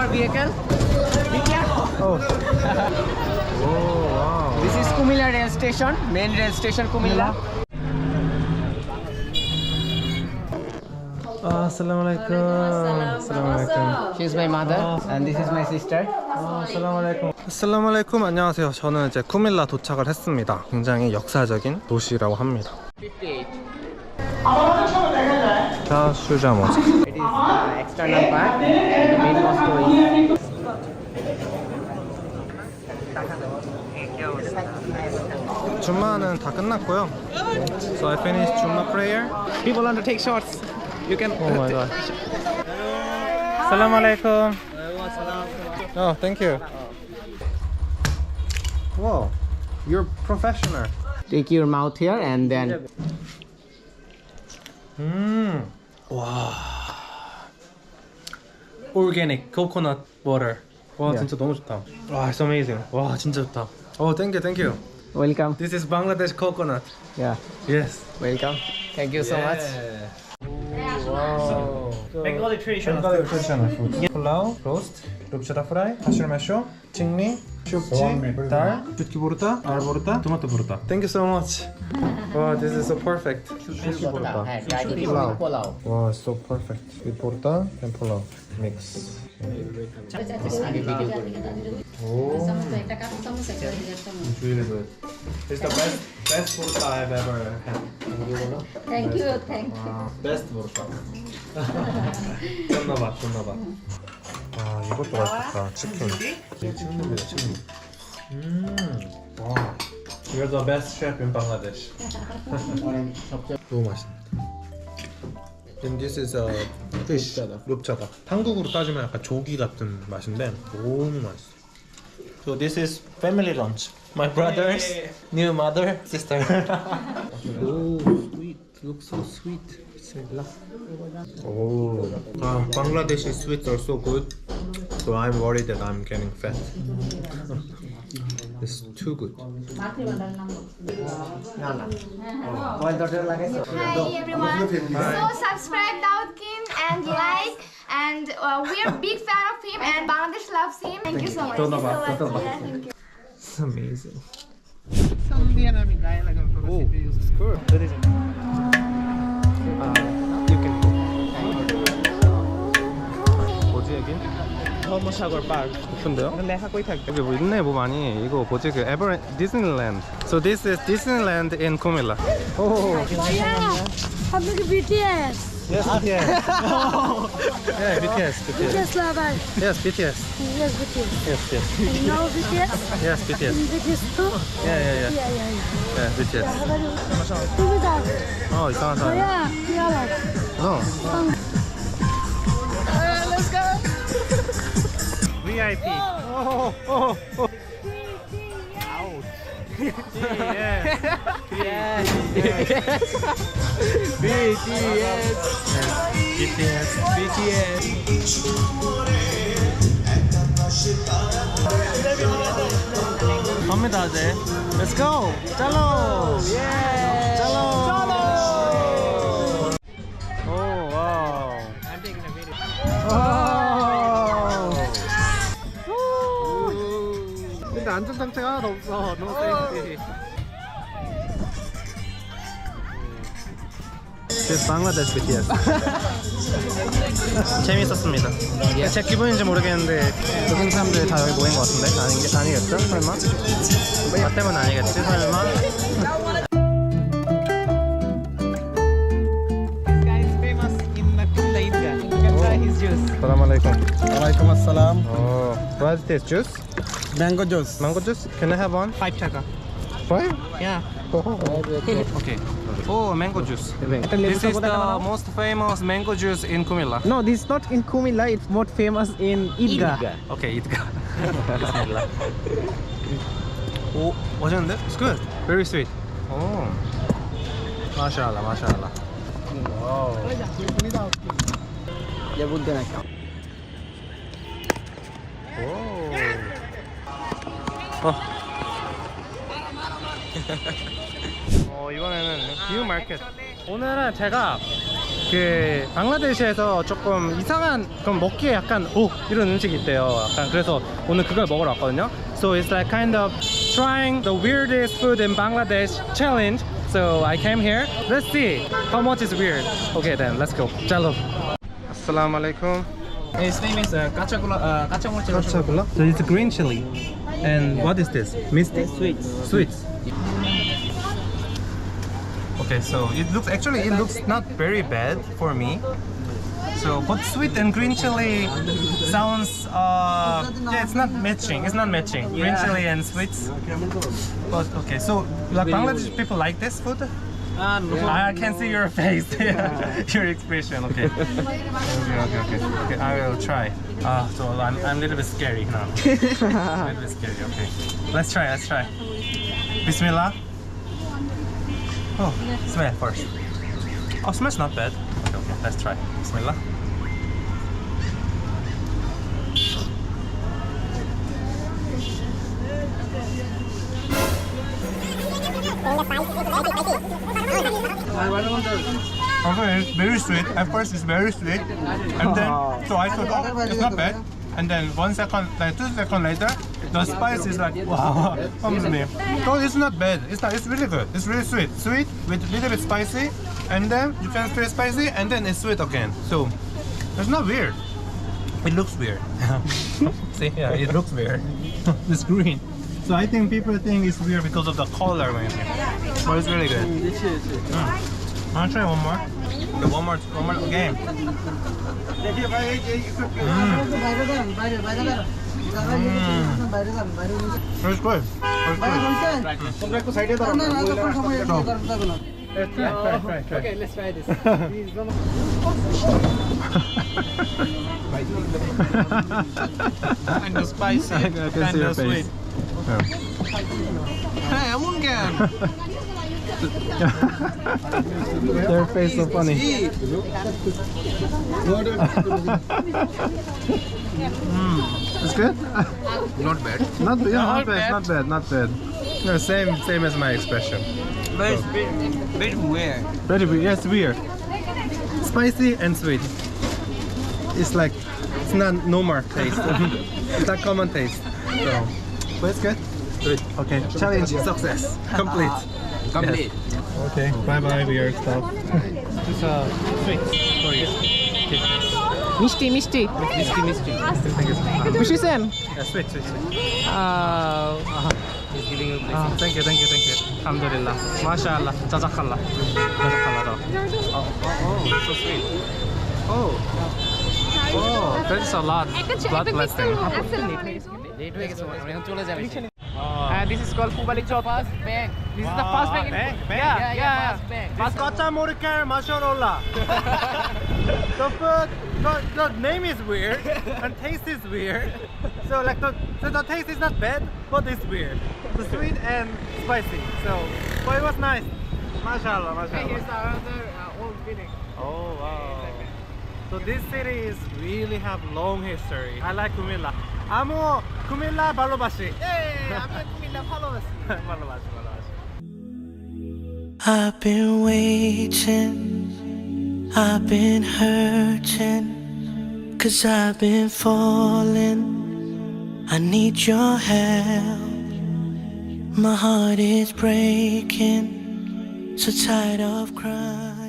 our vehicle. Oh. Oh, wow. This is Kumilla rail station, main rail station Kumilla. Assalamualaikum. Assalamualaikum. She's my mother and this is my sister. assalamualaikum. assalamualaikum. 안녕하세요. 저는 이제 쿠밀라 도착을 했습니다. 굉장히 역사적인 도시라고 합니다. 58. 자, 슈자모스. It is external part. The main mosque is. 줌마는 다 끝났고요. So I finished Jumma prayer. People want to take shots. You can. Oh my god. Assalamualaikum. Oh, thank you. Wow, you're professional. Take your mouth here and then. 와. Organic coconut water. 와, Yeah. 진짜 너무 좋다. 와, it's amazing. 와, 진짜 좋다. Oh, thank you, thank you. Welcome. This is Bangladesh coconut. Yeah. Yes. Welcome. Thank you so much. Wow. Bengali traditional food. Pulao, roast, rupchada fry, mushroom masho, chingni, shukji, dal, chutki burta, dal burta, tomato burta. Thank you so much. Wow, this is so perfect. Shukki burta. Pulao. Wow, so perfect. With burta and pulao mix. Oh, it's really good. It's the best burta I've ever had. Thank you, thank you. Wow, best burta. 존나 맛, 존나 맛. 아, 이것도 맛있겠다. 치킨. 치킨입니다, 치킨. 와. You're the best chef in Bangladesh. 너무 맛있다. And this is a fish, 룹차다. 한국으로 따지면 약간 조기 같은 맛인데 너무 맛있어. So this is family lunch. My brother's new mother, sister. Oh, sweet. Looks so sweet. Bismillah. Oh, Bangladeshi sweets are so good. So I'm worried that I'm getting fat. It's too good. Hi everyone. So subscribe Daudkin and like, and we are big fan of him and Bangladesh loves him. Thank you so much. Thank you. It's amazing. Oh, it's good. You can go. 뭐지 여긴? Homosagar Park. 높은데요? লেখা কই থাকবে? 여기 뭐 있네 뭐 많이. 이거 뭐지 그 에버랜 디즈니랜드. So this is Disneyland in Kumilla. Oh. Yeah, public BTS. Yes, BTS. Yeah, BTS. BTS lover. Yes, BTS. Yes, BTS. Yes, yes. You know BTS? Yes, BTS. BTS too? Yeah. Yeah. Yeah, BTS. 누구다? 이상한 사람. 뭐야? 귀여워. No. Let's go. VIP. Oh. BTS. 갑니다 이제. Let's go. 짤로. Yeah. 짤로. 오, 와우. I'm taking a video. 근데 안전장치가 하나도 없어. 너무 세이프티. This Bangladesh BTS. 재밌었습니다. 제 기분인지 모르겠는데 외국 사람들이 다 여기 모인 것 같은데 아니겠죠? 설마? 나 때문 아니겠지? 설마? This guy is famous in Kumilla, India. You can try his juice. Assalamualaikum. Walaikum assalam. Oh, what is this juice? Mango juice. Mango juice? Can I have one? 5 taka. 5? Yeah. Okay. Oh, mango juice. This is the most famous mango juice in Kumilla. No, this is not in Kumilla. It's more famous in Idga. Okay, Idga. Bismillah. Oh, 맛있는데? It's good. Very sweet. Oh. Mashallah, mashallah. Wow. Ya বুঝতে না 이번에는 뉴 마켓. 오늘은 제가 그 방글라데시에서 조금 이상한 그럼 먹기에 약간 오 이런 음식이 있대요. 약간 그래서 오늘 그걸 먹으러 왔거든요. So it's like kind of trying the weirdest food in Bangladesh challenge. So I came here. Let's see how much is weird. Okay then, let's go. Chalo. Assalamu alaikum. His name is kacamurci. So it's green chili. And what is this? Misty? Sweets. Sweets. Okay, so it looks not very bad for me. So, but sweet and green chili sounds yeah, it's not matching. It's not matching. Green chili and sweets. But okay, so like Bangladesh people like this food? No. I can see your face, your expression. Okay. Okay. I will try. So I'm a little bit scary now. A little bit scary. Okay. Let's try. Bismillah. Oh, smell first. Oh, smells not bad. Okay. Let's try. Bismillah. Okay, it's very sweet. At first, it's very sweet, and then so I thought, oh, it's not bad. And then 1 second, like 2 seconds later, the spice is like wow, comes me. So it's not bad. It's not. It's really good. It's really sweet. Sweet with a little bit spicy, and then you can feel spicy, and then it's sweet again. So it's not weird. It looks weird. See, yeah, it looks weird. It's green. So I think people think it's weird because of the color, maybe. But it's really good. I'll try one more. Okay, one more again. It's good. Try. Okay, let's try this. Kind of spicy, kind of sweet. Hey, I'm again. Their face so funny. It's good? Not bad. Not bad. No, same as my expression. But it's very weird. Very weird. Yes, weird. Spicy and sweet. It's like it's not normal taste. It's not common taste. So, but it's good. Good. Okay. Challenge success. Complete. Complete. Yes. Okay. Bye bye weird stuff. It's sweet for you. Okay. Misty. Thank you. Pushisen. Yeah, sweet. He's giving you blessing. Thank you. Alhamdulillah. MashaAllah. Jazakallah. Oh, so sweet. Oh, that is a lot. Blood blessing. This is called Pubalik Chop. First bank. This is the first bank. Yeah. First bank. This kacamurci mashallah. The food, the name is weird and taste is weird. So like the taste is not bad, but it's weird. The sweet and spicy. So, but it was nice. Mashallah. Here's another old building. Oh wow. So this city is really have long history. I like Kumilla. Amo Kumilla Balobashi. Hey, I'm a Kumilla followers. Balobashi. I've been waiting, I've been hurting, 'cause I've been falling. I need your help. My heart is breaking, so tired of crying.